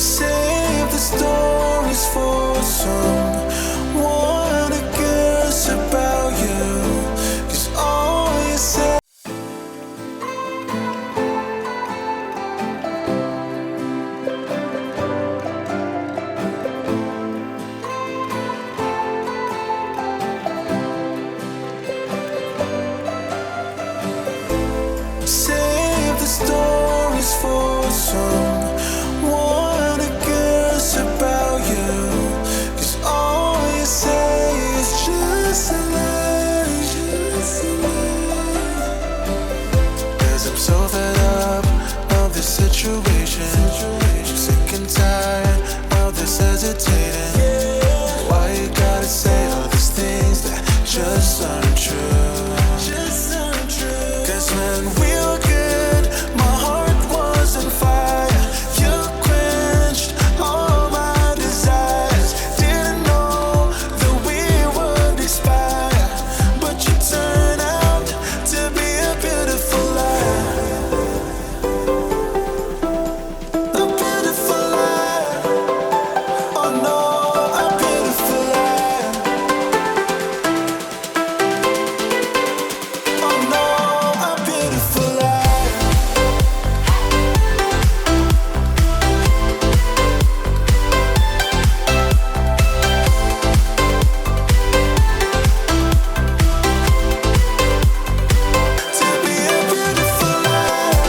Save the stories for someone who cares about you. 'Cause all you say. Save the stories for someone who cares about you. 'Cause all you say is just a lie. Cause I'm so fed up of this situation. Sick and tired of this hesitating. Why you gotta say all these things that just aren't true? Cause when we were good, my heart was on fire. You quenched all my desires. Didn't know that we would expire, but you turned out to be a beautiful lie. A beautiful lie. Oh no, a beautiful lie. Oh no, a beautiful lie. To be a beautiful lie.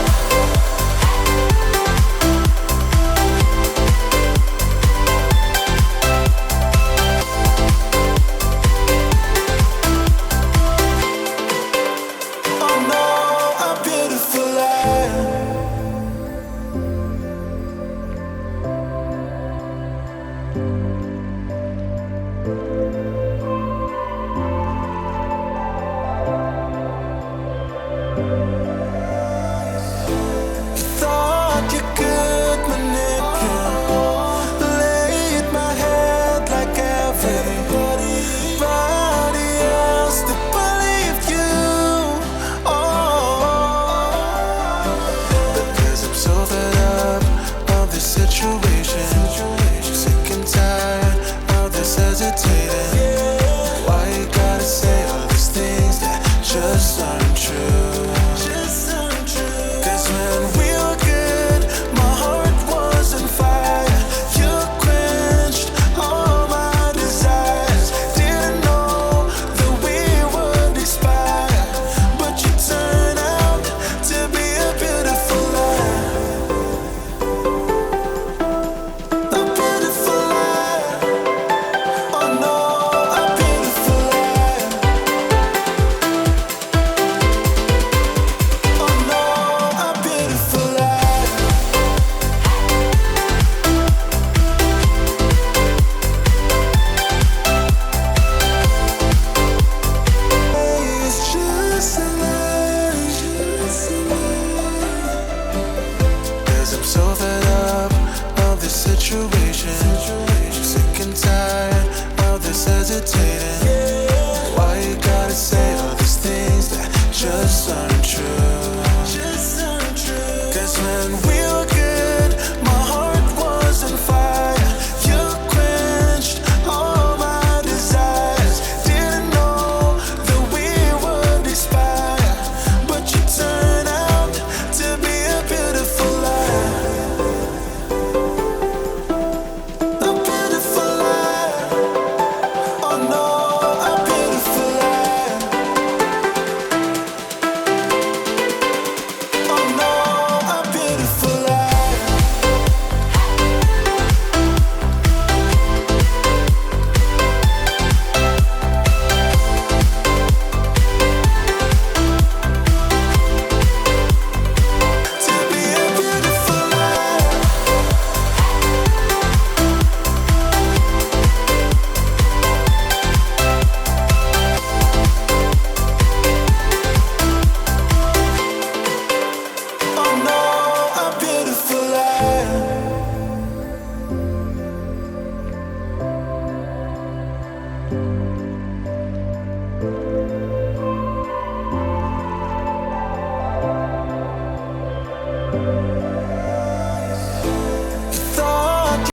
Oh no, a beautiful lie. Thought you could manipulate my head like everybody else that believed you. Oh, because I'm so fed up of this situation. Sick and tired of this hesitating. Why you gotta say all these things that just aren't true? Cause when we were good, my heart was on fire. You quenched all my desires. Didn't know that we would expire, but you turned out to be a beautiful lie. A beautiful lie. Oh no, a beautiful lie. Oh no, a beautiful lie. It's just a lie. Cause I'm so fed up of this situation. Sick and tired of this hesitating. Why you gotta say all these things that just aren't true? Cause when we were good, my heart was on fire. You quenched all my desires. Didn't know that we would expire, but you turned out to be a beautiful lie. A beautiful lie. Oh no, a beautiful lie. Oh no, a beautiful lie. To be a beautiful lie. Oh no, a beautiful lie.